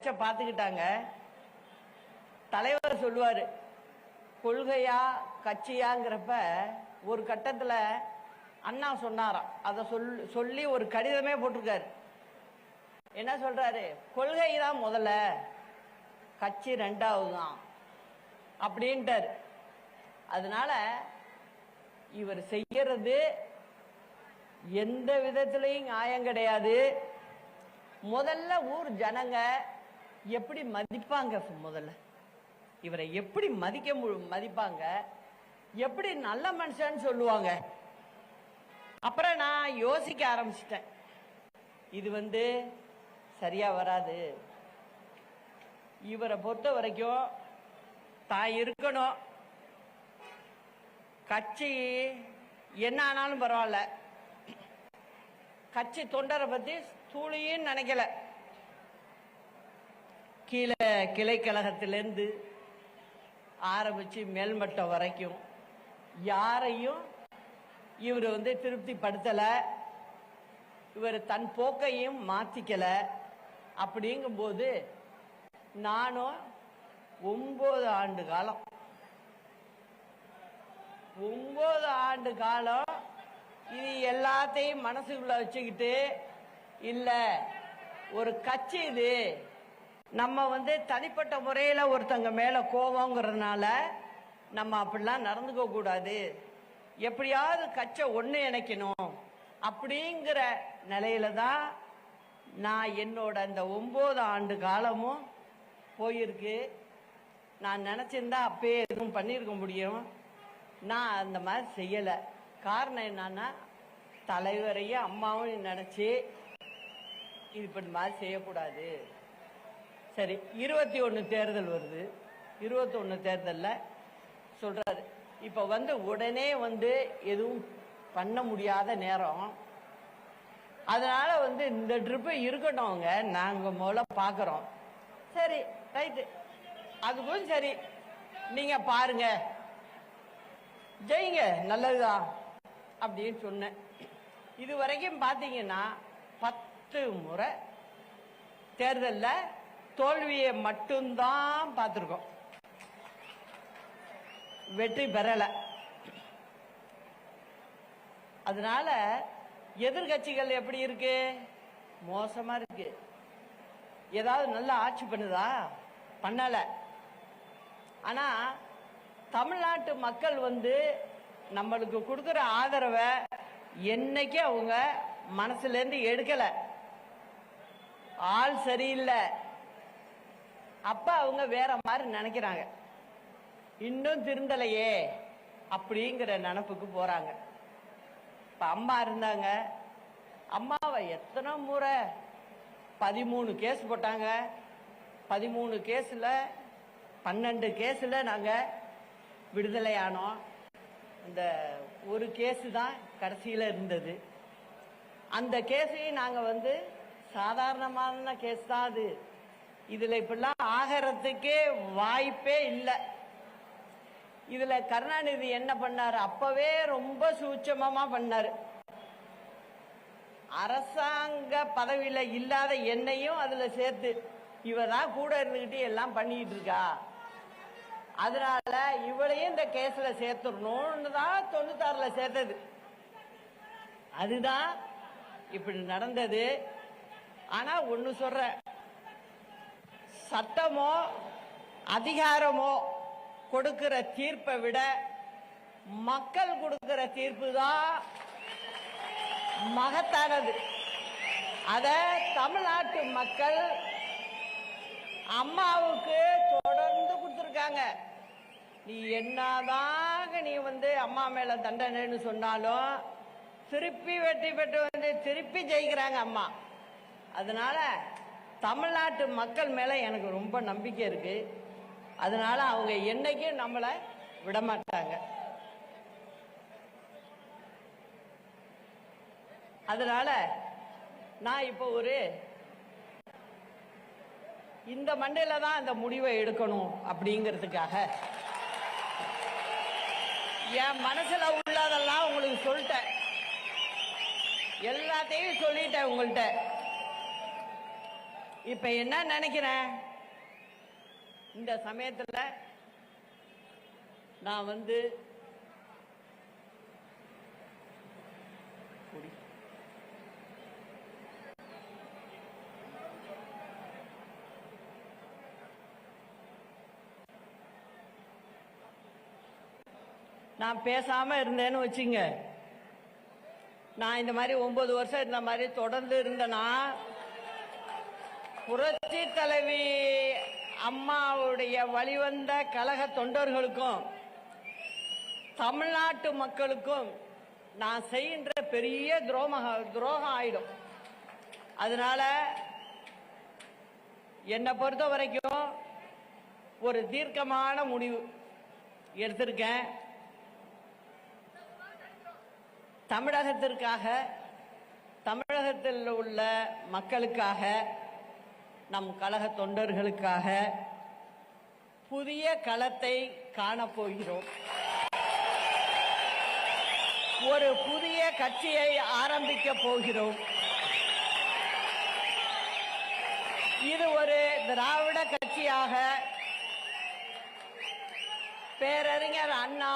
பேச்ச பார்த்துக்கிட்டாங்க. தலைவர் சொல்லுவாரு, கொள்கையா கட்சியாங்கிறப்ப ஒரு கட்டத்துல அண்ணா சொன்னாராம். அதை சொல்லி ஒரு கடிதமே போட்டிருக்காரு. என்ன சொல்றாரு? கொள்கை தான் முதல்ல, கட்சி ரெண்டாவது தான் அப்படின்ட்டாரு. அதனால இவர் செய்யறது எந்த விதத்திலையும் நியாயம் கிடையாது. முதல்ல ஊர் ஜனங்க எப்படி மதிப்பாங்க? முதல்ல இவரை எப்படி மதிப்பாங்க? எப்படி நல்ல மனுஷன்னு சொல்லுவாங்க? அப்புறம் நான் யோசிக்க ஆரம்பிச்சிட்டேன், இது சரியா வராது. இவரை பொறுத்த வரைக்கும் தான் இருக்கணும், கட்சி என்ன ஆனாலும் பரவாயில்ல, கட்சி தொண்டரை பத்தி தூளின்னு நினைக்கல. கீழே கிளைக்கழகத்திலிருந்து ஆரம்பிச்சு மேல்மட்டம் வரைக்கும் யாரையும் இவர் திருப்திப்படுத்தல, இவர் தன் போக்கையும் மாத்திக்கல. அப்படிங்கும்போது நானும் 9 ஆண்டு காலம் 9 ஆண்டு காலம் இது எல்லாத்தையும் மனசுக்குள்ள வச்சுக்கிட்டு, இல்ல ஒரு கட்சி இது, நம்ம தனிப்பட்ட முறையில ஒருத்தங்க மேல கோபங்கிறதுனால நம்ம அப்படிலாம் நடந்துக்க கூடாது, எப்படியாவது கட்சி ஒண்ணு இணைக்கணும் அப்படிங்கிற நிலையில தான் நான் என்னோட இந்த 9 ஆண்டு காலமும் போயிருக்கு. நான் நினைச்சிருந்தா அப்பயே எதுவும் பண்ணிருக்க முடியும். நான் அந்த மாதிரி செய்யல. காரணம் என்னன்னா, தலைவரையும் அம்மாவும் நினைச்சு இது இப்படி மாதிரி செய்யக்கூடாது. சரி, 21 தேர்தல் வருது. 21 தேர்தல்ல சொல்றாரு, இப்ப உடனே எதுவும் பண்ண முடியாத நேரம், அதனால இந்த ட்ரிப் இருக்கட்டும்ங்க, நாங்க முதல்ல பாக்குறோம். சரி, ரைட்டு, அதுக்கும் சரி, நீங்க பாருங்க, ஜெயிங்க, நல்லதுதான் அப்படின்னு சொன்னேன். இது வரைக்கும் பாத்தீங்கன்னா 10 முறை தேர்தல்ல தோல்வியை மட்டும்தான் பார்த்திருக்கோம், வெற்றி பெறல. அதனால எதிர்கட்சிகள் எப்படி இருக்கு? மோசமா இருக்கு. ஏதாவது நல்ல ஆட்சி பண்ணுதா? பண்ணல. ஆனா தமிழ்நாட்டு மக்கள் நம்மளுக்கு கொடுக்கிற ஆதரவை என்னைக்கு அவங்க மனசுல இருந்து எடுக்கல. ஆள் சரியில்லை, அப்ப அவங்க வேற மாதிரி நினைக்கிறாங்க. இன்னும் திருந்தலையே அப்படிங்கிற நினைப்புக்கு போறாங்க. இப்ப அம்மா இருந்தாங்க, அம்மாவை எத்தனை முறை 13 கேஸ் போட்டாங்க. 13 கேஸ்ல 12 கேஸ்ல நாங்க விடுதலை ஆனோம். இந்த ஒரு கேஸ் தான் கடைசியில இருந்தது. அந்த கேஸையும் நாங்க சாதாரணமான கேஸ் தான் அது. இதுல இப்படிலாம் ஆகிறதுக்கே வாய்ப்பே இல்லை. இதுல கருணாநிதி என்ன பண்ணாரு? அப்பவே ரொம்ப சூட்சமமா பண்ணாரு. அரசாங்க பதவியில இல்லாத என்னையும் அதுல சேர்த்து இவதான் கூட இருந்துகிட்டு எல்லாம் பண்ணிட்டு இருக்கா, அதனால இவளையும் இந்த கேஸ்ல சேர்த்துடணும்னு தான் 96ல சேர்த்தது. அதுதான் இப்படி நடந்தது. ஆனா ஒண்ணு சொல்ற, சட்டமோ அதிகாரமோ கொடுக்கிற தீர்ப்பை விட மக்கள் கொடுக்கிற தீர்ப்பு தான் மகத்தானது. அத தமிழ்நாட்டு மக்கள் அம்மாவுக்கு தொடர்ந்து கொடுத்திருக்காங்க. நீ என்னதான் நீ அம்மா மேல தண்டனைன்னு சொன்னாலும் திருப்பி வெற்றி பெற்று திருப்பி ஜெயிக்கிறாங்க அம்மா. அதனால தமிழ்நாட்டு மக்கள் மேல எனக்கு ரொம்ப நம்பிக்கை இருக்கு. அதனால அவங்க என்னைக்கும் நம்மளை விடமாட்டாங்க. அதனால நான் இப்போ இந்த மண்டையில தான் இந்த முடிவை எடுக்கணும் அப்படிங்கிறதுக்காக என் மனசுல உள்ளதெல்லாம் உங்களுக்கு சொல்லிட்டேன், எல்லாத்தையும் சொல்லிட்டேன் உங்கள்கிட்ட. இப்ப என்ன நினைக்கிறேன், இந்த சமயத்துல நான் நான் பேசாம இருந்தேன்னு வச்சுங்க, நான் இந்த மாதிரி 9 வருஷம் இந்த மாதிரி தொடர்ந்து இருந்தேன்னா புரட்சி தலைவி அம்மாவுடைய வழிவந்த கழக தொண்டர்களுக்கும் தமிழ்நாட்டு மக்களுக்கும் நான் செய்கின்ற பெரிய துரோகம் ஆயிடும். அதனால என்னை பொறுத்த வரைக்கும் ஒரு தீர்க்கமான முடிவு எடுத்திருக்கேன். தமிழகத்திற்காக, தமிழகத்தில் உள்ள மக்களுக்காக, நம் கழக தொண்டர்களுக்காக புதிய களத்தை காணப்போகிறோம். ஒரு புதிய கட்சியை ஆரம்பிக்க போகிறோம். இது ஒரு திராவிட கட்சியாக பேரறிஞர் அண்ணா,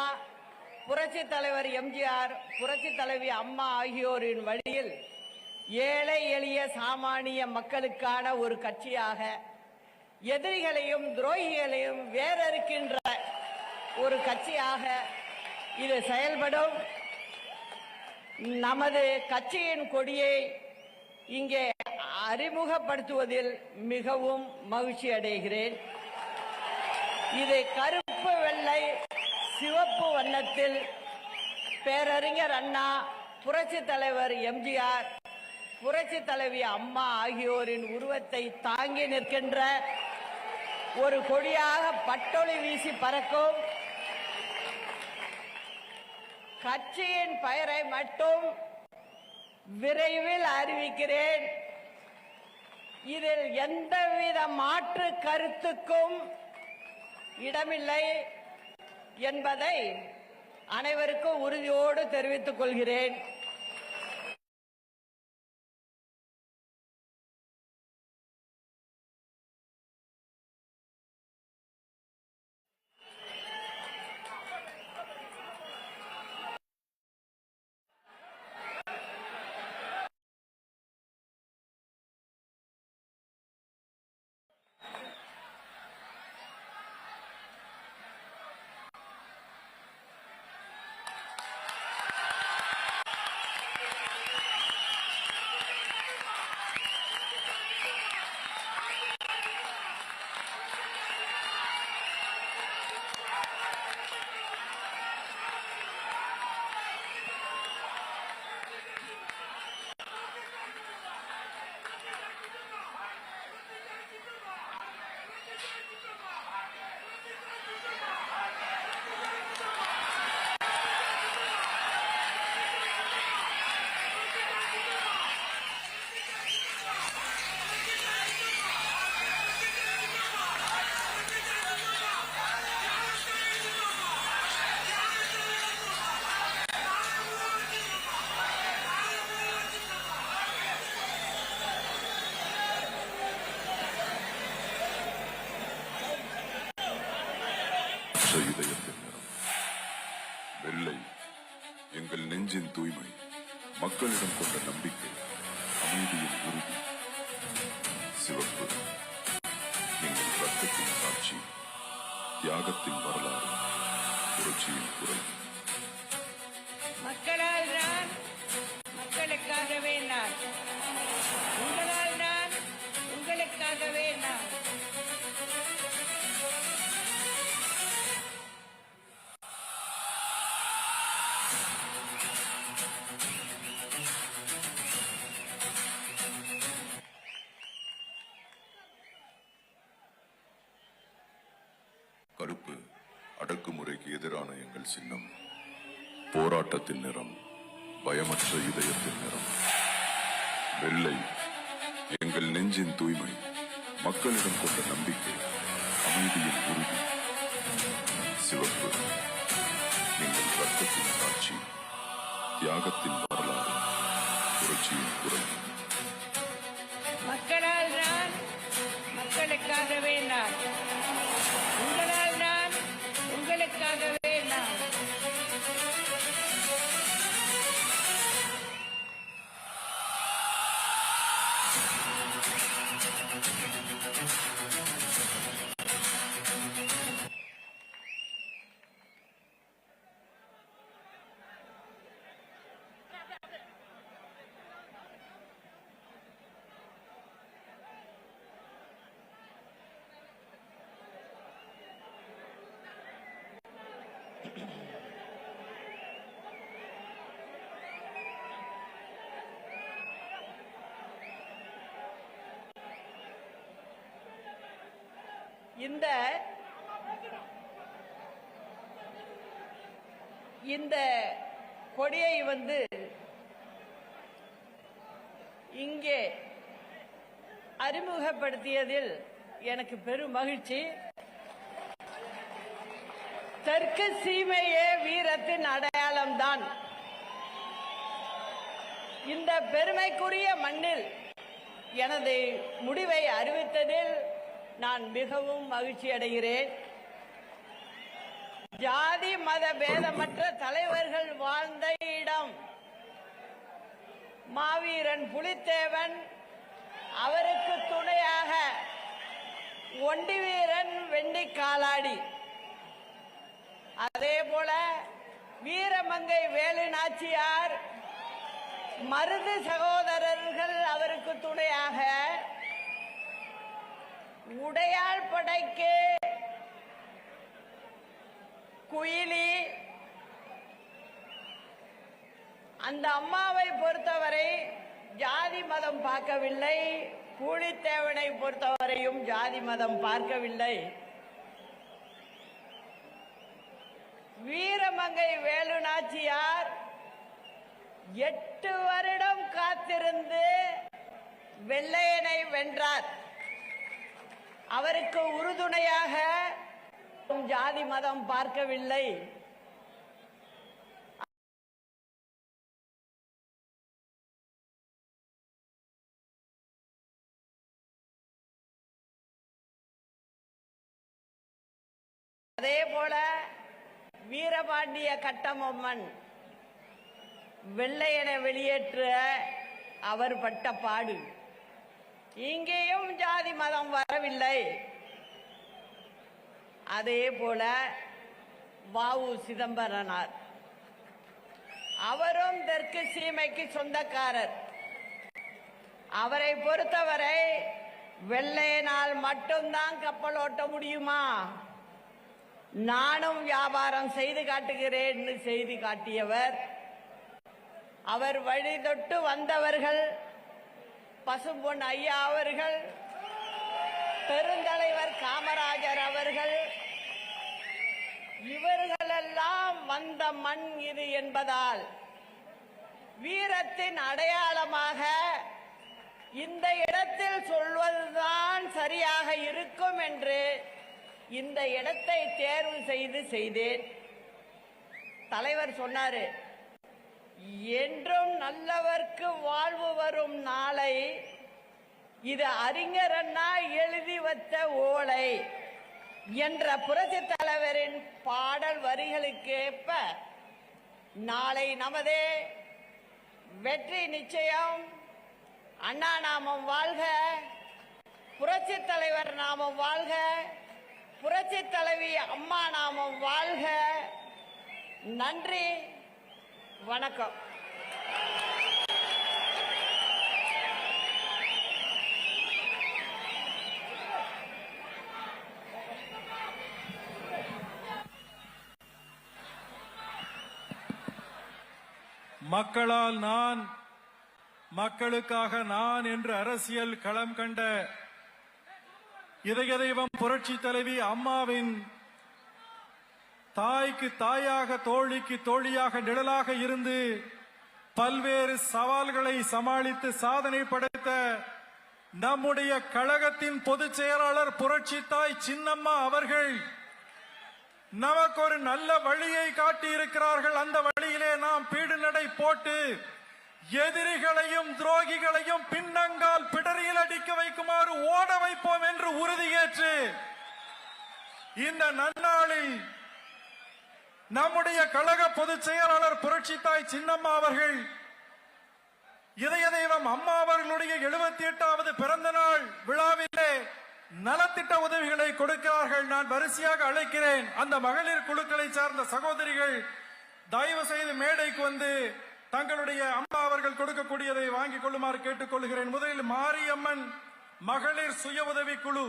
புரட்சி தலைவர் எம்ஜிஆர், புரட்சி தலைவி அம்மா ஆகியோரின் வழியில் ஏழை எளிய சாமானிய மக்களுக்கான ஒரு கட்சியாக, எதிரிகளையும் துரோகிகளையும் வேறறுக்கின்ற ஒரு கட்சியாக இது செயல்படும். நமது கட்சியின் கொடியை இங்கே அறிமுகப்படுத்துவதில் மிகவும் மகிழ்ச்சி அடைகிறேன். இது கருப்பு, வெள்ளை, சிவப்பு வண்ணத்தில் பேரறிஞர் அண்ணா, புரட்சி தலைவர் எம்ஜிஆர், புரட்சி தலைவி அம்மா ஆகியோரின் உருவத்தை தாங்கி நிற்கின்ற ஒரு கொடியாக பட்டொளி வீசி பறக்கும். கட்சியின் பெயரை மட்டும் விரைவில் அறிவிக்கிறேன். இதில் எந்தவித மாற்று கருத்துக்கும் இடமில்லை என்பதை அனைவருக்கும் உறுதியோடு தெரிவித்துக் கொள்கிறேன். இதயத்தின் நிறம் வெள்ளை, எங்கள் நெஞ்சின் தூய்மை, மக்களிடம் கொண்ட நம்பிக்கை, அமைதியின் உறுதி. சிவப்பு, எங்கள் ரத்தத்தின் சாட்சி, தியாகத்தின் வரலாறு, புரட்சியின் குரல். மக்களால் நான், மக்களுக்காகவே நான், உங்களால் நான், உங்களுக்காகவே நான். கருப்பு, அடக்குமுறைக்கு எதிரான எங்கள் சின்னம். போராட்டத்தின் நிறம், பயமற்ற இதயத்தின் நிறம். வெள்ளை, எங்கள் நெஞ்சின் தூய்மை, மக்களிடம் கொண்ட நம்பிக்கை, அமைதியின் உறுதி. சிவப்பு, எங்கள் ரத்தத்தின் சாட்சி, தியாகத்தின் வரலாறு, புரட்சியின் குரல். மக்களால் நான், இந்த கொடியை இங்கே அறிமுகப்படுத்தியதில் எனக்கு பெரும் மகிழ்ச்சி. தெற்கு சீமையே வீரத்தின் அடையாளம்தான். இந்த பெருமைக்குரிய மண்ணில் எனது முடிவை அறிவித்ததில் நான் மிகவும் மகிழ்ச்சி அடைகிறேன். ஜாதி மத பேதமற்ற தலைவர்கள் வாழ்ந்த இடம். மாவீரன் புலித்தேவன், அவருக்கு துணையாக ஒண்டி வீரன் வெண்டி காலாடி, அதே போல வீரமங்கை வேலு நாச்சியார், மருது சகோதரர்கள் அவருக்கு துணையாக, உடையாள் படைக்கு குயிலி. அந்த அம்மாவை பொறுத்தவரை ஜாதி மதம் பார்க்கவில்லை, பூலித்தேவனை பொறுத்தவரையும் ஜாதி மதம் பார்க்கவில்லை. வீரமங்கை வேலு நாச்சியார் 8 வருடம் காத்திருந்து வெள்ளையனை வென்றார். அவருக்கு உறுதுணையாக ஜாதி மதம் பார்க்கவில்லை. அதே போல வீரபாண்டிய கட்டபொம்மன் வெள்ளையனை வெளியேற்ற அவர் பட்ட பாடு. இங்கேயும் ஜாதி மதம் வரவில்லை. அதே போல வ.உ. சிதம்பரனார், அவரும் தெற்கு சீமைக்கு சொந்தக்காரர். அவரை பொறுத்தவரை வெள்ளையனால் மட்டும்தான் கப்பல் ஓட்ட முடியுமா, நானும் வியாபாரம் செய்து காட்டுகிறேன் செய்து காட்டியவர். அவர் வழி தொட்டு வந்தவர்கள் பசும்பொன் ஐயா அவர்கள், பெருந்தலைவர் காமராஜர் அவர்கள், இவர்களெல்லாம் வந்த மண் இது என்பதால் வீரத்தின் அடையாளமாக இந்த இடத்தில் சொல்வதுதான் சரியாக இருக்கும் என்று இந்த இடத்தை தேர்வு செய்தேன். தலைவர் சொன்னாரு, என்றும் நல்லவர்க்கு வாழ்வு வரும் நாளை, இது அறிஞர் அண்ணா எழுதி வைத்த ஓலை என்ற புரட்சி தலைவரின் பாடல் வரிகளுக்கேற்ப நாளை நமதே வெற்றி நிச்சயம். அண்ணா நாமம் வாழ்க, புரட்சி தலைவர் நாமம் வாழ்க, புரட்சி தலைவி அம்மா நாமம் வாழ்க. நன்றி, வணக்கம். மக்களால் நான், மக்களுக்காக நான் என்று அரசியல் களம் கண்ட இதய தெய்வம் புரட்சி தலைவி அம்மாவின் தாய்க்கு தாயாக, தோழிக்கு தோழியாக, நிழலாக இருந்து பல்வேறு சவால்களை சமாளித்து சாதனை படைத்த நம்முடைய கழகத்தின் பொதுச் செயலாளர் புரட்சி தாய் சின்னம்மா அவர்கள் நமக்கு ஒரு நல்ல வழியை காட்டி இருக்கிறார்கள். அந்த வழியிலே நாம் பீடு நடை போட்டு எதிரிகளையும் துரோகிகளையும் பின்னங்கால் பிடரியில் அடிக்க வைக்குமாறு ஓட வைப்போம் என்று உறுதியேற்று இந்த நன்னாளில் நம்முடைய கழக பொதுச் செயலாளர் புரட்சி தாய் சின்னம்மா அவர்கள் இதய தெய்வம் அம்மா அவர்களுடைய 78வது பிறந்த நாள் விழாவிலே நலத்திட்ட உதவிகளை கொடுக்கிறார்கள். நான் வரிசையாக அழைக்கிறேன். அந்த மகளிர் குழுக்களை சார்ந்த சகோதரிகள் தயவு செய்து மேடைக்கு வந்து தங்களுடைய அம்மா அவர்கள் கொடுக்கக்கூடியதை வாங்கிக் கொள்ளுமாறு கேட்டுக் கொள்கிறேன். முதலில் மாரியம்மன் மகளிர் சுய உதவி குழு.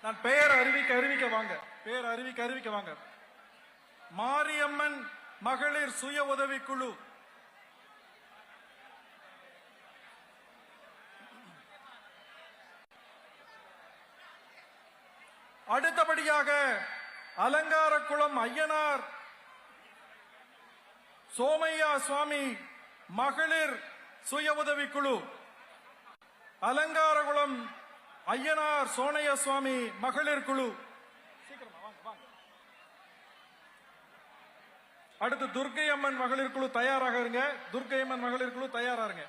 நான் பெயர் அறிவிக்க வாங்க. மாரியம்மன் மகளிர் சுய உதவி குழு. அடுத்தபடியாக அலங்காரக்குளம் ஐயனார் சோமையா சுவாமி மகளிர் சுய உதவிக்குழு, அலங்காரகுளம் ஐயனார் சோனைய சுவாமி மகளிர் குழு. அடுத்து துர்க்கை அம்மன் மகளிர் குழு தயாராக இருங்க. துர்க்கை அம்மன் மகளிர் குழு தயாரா இருங்க.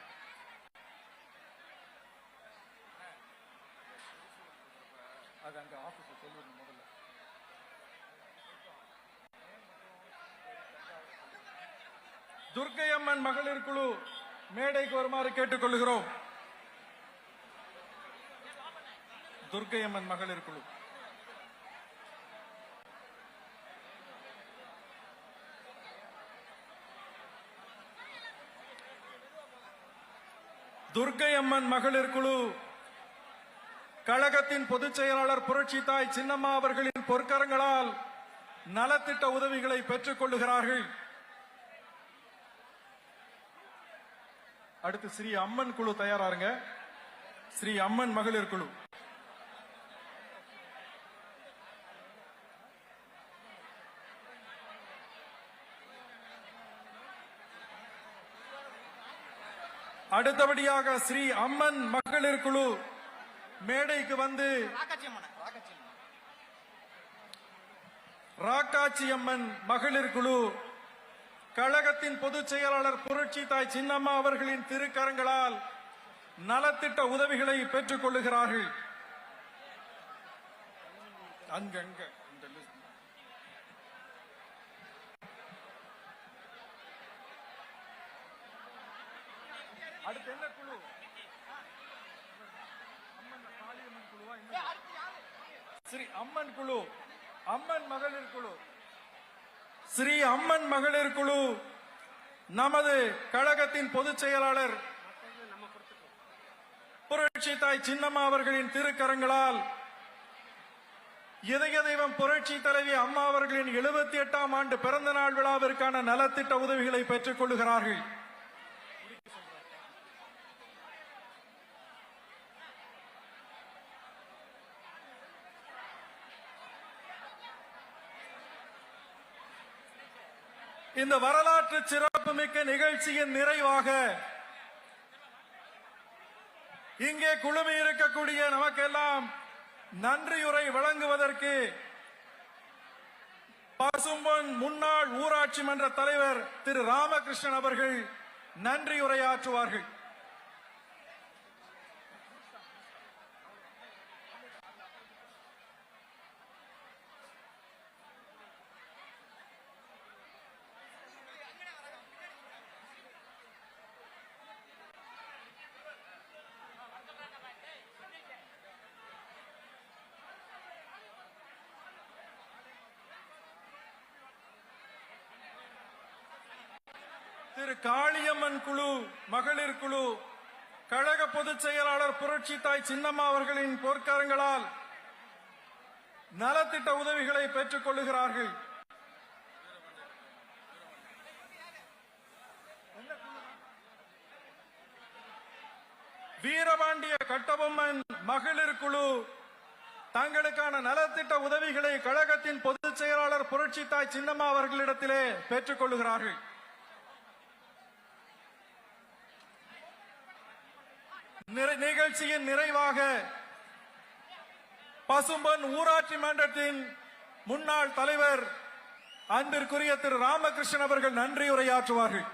அது அங்க ஆபீஸ்ல சொல்லுங்க முதல்ல. துர்க்கை அம்மன் மகளிர் குழு மேடைக்கு வருமாறு கேட்டுக் கொள்கிறோம். துர்க்கை அம்மன் மகளிர் குழு. துர்க்கை அம்மன் மகளிர் குழு கழகத்தின் பொதுச் செயலாளர் புரட்சி தாய் சின்னம்மா அவர்களின் பொற்கரங்களால் நலத்திட்ட உதவிகளை பெற்றுக் கொள்ளுகிறார்கள். அடுத்து ஸ்ரீ அம்மன் குழு தயாராருங்க. ஸ்ரீ அம்மன் மகளிர் குழு. அடுத்தபடியாக ஸ்ரீ அம்மன் மகளிர் குழு மேடைக்கு வந்து ராக்காச்சி அம்மன் மகளிர் குழு கழகத்தின் பொதுச் செயலாளர் புரட்சி தாய் சின்னம்மா அவர்களின் திருக்கரங்களால் நலத்திட்ட உதவிகளை பெற்றுக் கொள்ளுகிறார்கள். அங்கங்க அடுத்து என்ன குழு? காளியம்மன் குழுவா? ஸ்ரீ அம்மன் குழு, அம்மன் மகளிர் குழு. ஸ்ரீ அம்மன் மகளிர் குழு நமது கழகத்தின் பொதுச் செயலாளர் புரட்சி தாய் சின்னம்மா அவர்களின் திருக்கரங்களால் இதய தெய்வம் புரட்சி தலைவி அம்மா அவர்களின் 78ஆம் ஆண்டு பிறந்த நாள் விழாவிற்கான நலத்திட்ட உதவிகளை பெற்றுக் கொள்ளுகிறார்கள். இந்த வரலாற்று சிறப்புமிக்க நிகழ்ச்சியின் நிறைவாக இங்கே குழுமி இருக்கக்கூடிய நமக்கெல்லாம் நன்றியுரை வழங்குவதற்கு பசும்பொன் முன்னாள் ஊராட்சி மன்ற தலைவர் திரு ராமகிருஷ்ணன் அவர்கள் நன்றியுரையாற்றுவார்கள். திரு காளியம்மன் குழு மகளிர் குழு கழக பொதுச் செயலாளர் புரட்சி தாய் சின்னம்மா அவர்களின் பொற்கரங்களால் நலத்திட்ட உதவிகளை பெற்றுக் கொள்ளுகிறார்கள். வீரபாண்டிய கட்டபொம்மன் மகளிர் குழு தங்களுக்கான நலத்திட்ட உதவிகளை கழகத்தின் பொதுச் செயலாளர் புரட்சி தாய் சின்னம்மா அவர்களிடத்திலே பெற்றுக் கொள்ளுகிறார்கள். நிகழ்ச்சியின் நிறைவாக பசும்பொன் ஊராட்சி மன்றத்தின் முன்னாள் தலைவர் அன்பிற்குரிய திரு ராமகிருஷ்ணன் அவர்கள் நன்றியுரையாற்றுவார்கள்.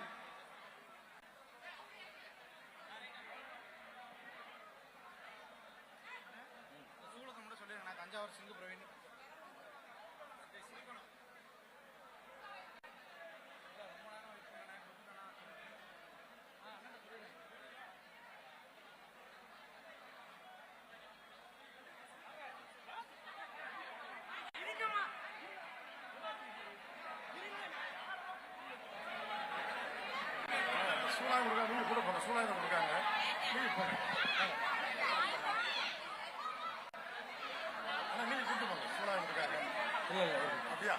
சூழாயுதம் கொடுக்காங்க. நீங்க கூட்டு போங்க. சூழாயுதம் கொடுக்காங்க. அப்படியா?